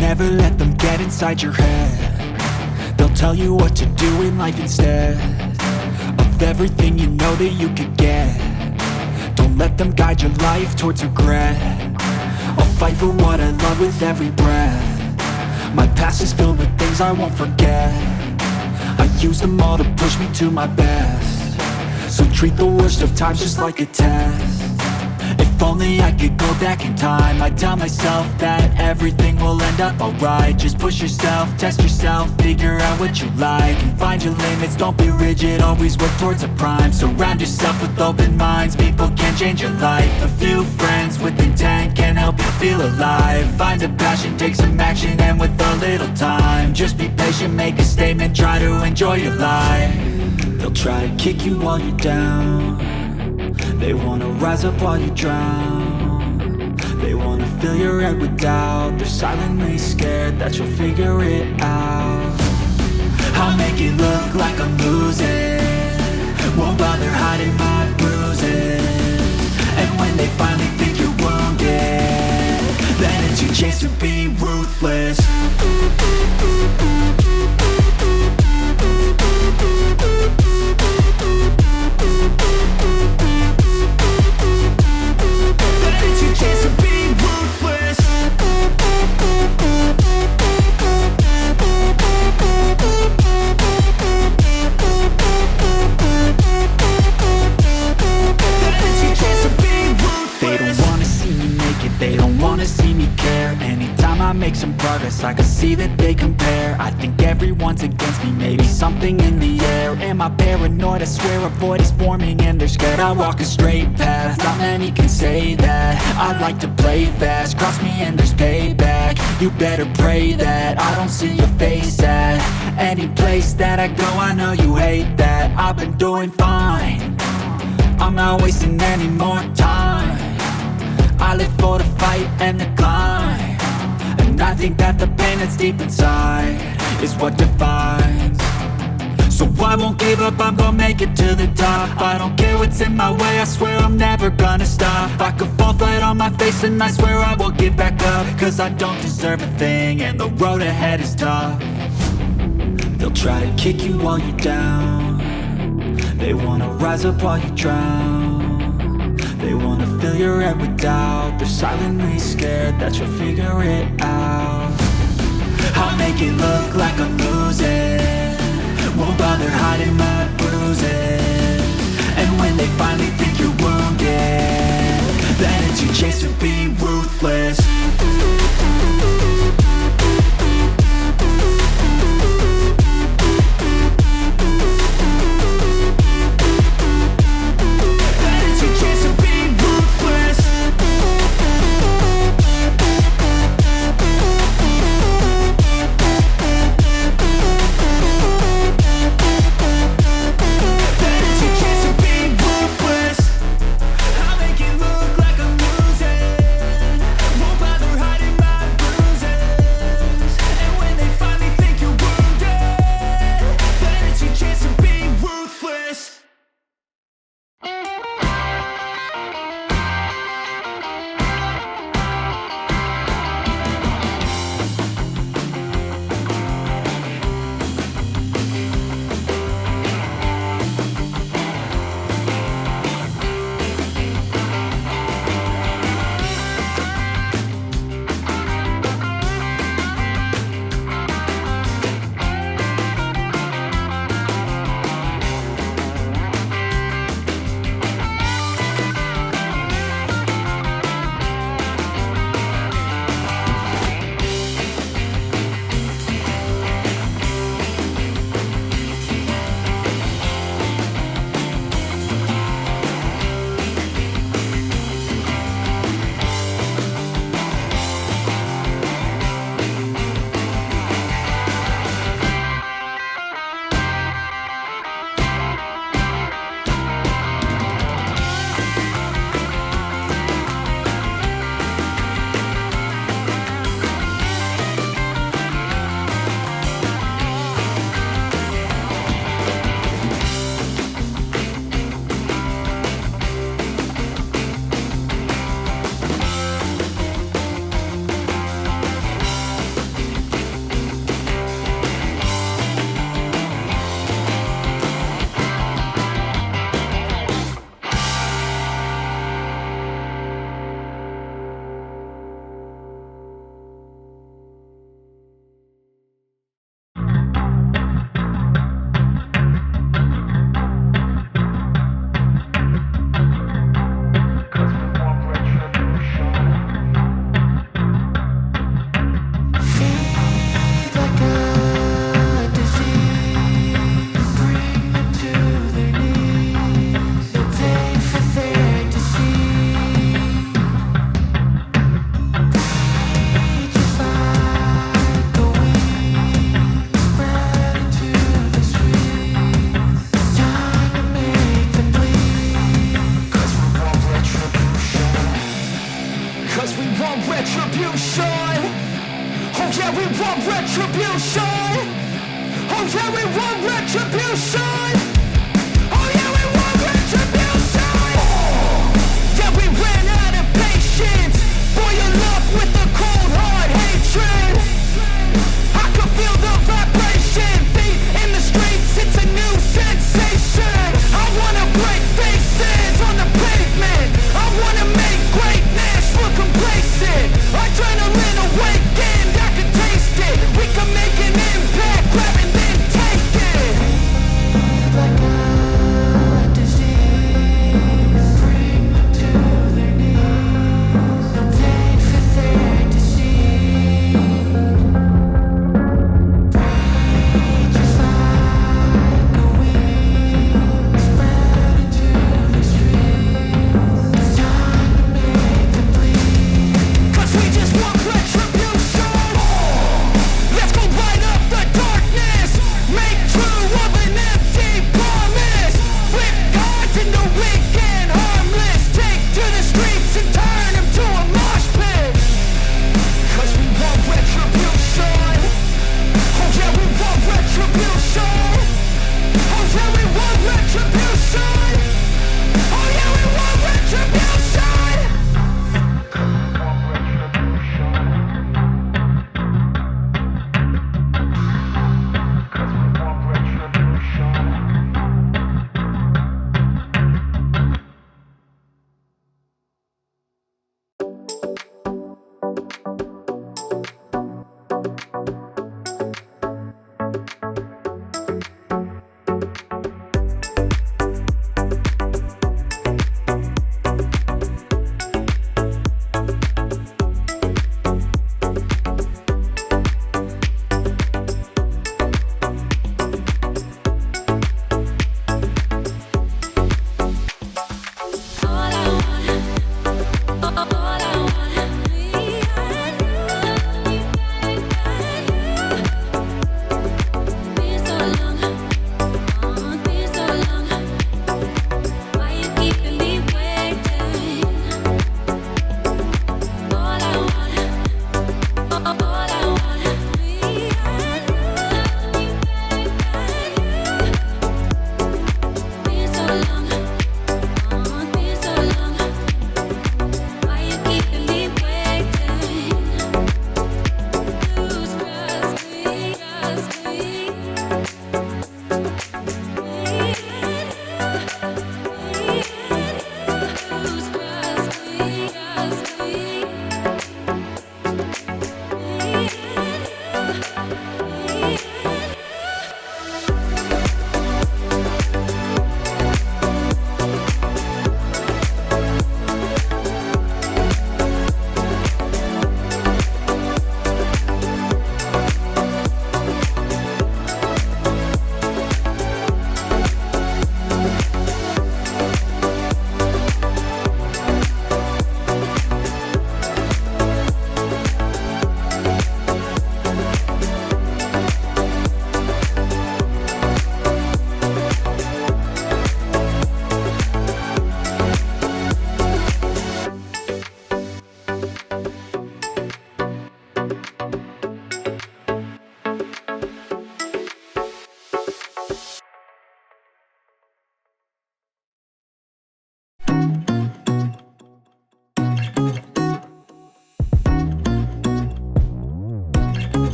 Don't ever let them get inside your head. They'll tell you what to do in life instead of everything you know that you could get. Don't let them guide your life towards regret. I'll fight for what I love with every breath. My past is filled with things I won't forget. I use them all to push me to my best. So treat the worst of times just like a test. If only I could go back in time, I'd tell myself that everything will end up alright. Just push yourself, test yourself, figure out what you like, and find your limits, don't be rigid, always work towards a prime. Surround yourself with open minds, people can change your life. A few friends with intent can help you feel alive. Find a passion, take some action, and with a little time, just be patient, make a statement, try to enjoy your life. They'll try to kick you while you're down. They wanna rise up while you drown. They wanna fill your head with doubt. They're silently scared that you'll figure it out. I'll make it look like I'm losing, won't bother hiding my bruises. And when they finally think you're wounded, then it's your chance to be ruthless. They don't wanna see me care. Anytime I make some progress, I can see that they compare. I think everyone's against me, maybe something in the air. Am I paranoid? I swear a void is forming and they're scared I walk a straight path. Not many can say that. I like to play fast, cross me and there's payback. You better pray that I don't see your face at any place that I go. I know you hate that. I've been doing fine, I'm not wasting any more time. I live for the fight and the climb, and I think that the pain that's deep inside is what defines. So I won't give up, I'm gonna make it to the top. I don't care what's in my way, I swear I'm never gonna stop. I could fall flat on my face and I swear I will get back up, cause I don't deserve a thing and the road ahead is tough. They'll try to kick you while you're down. They wanna rise up while you drown. They wanna fill your head with doubt. They're silently scared that you'll figure it out. I'll make it look like I'm losing, won't bother hiding my bruises. And when they finally think you're wounded, then it's your chance to be ruthless. Won't bother we want retribution. Oh yeah, we want retribution.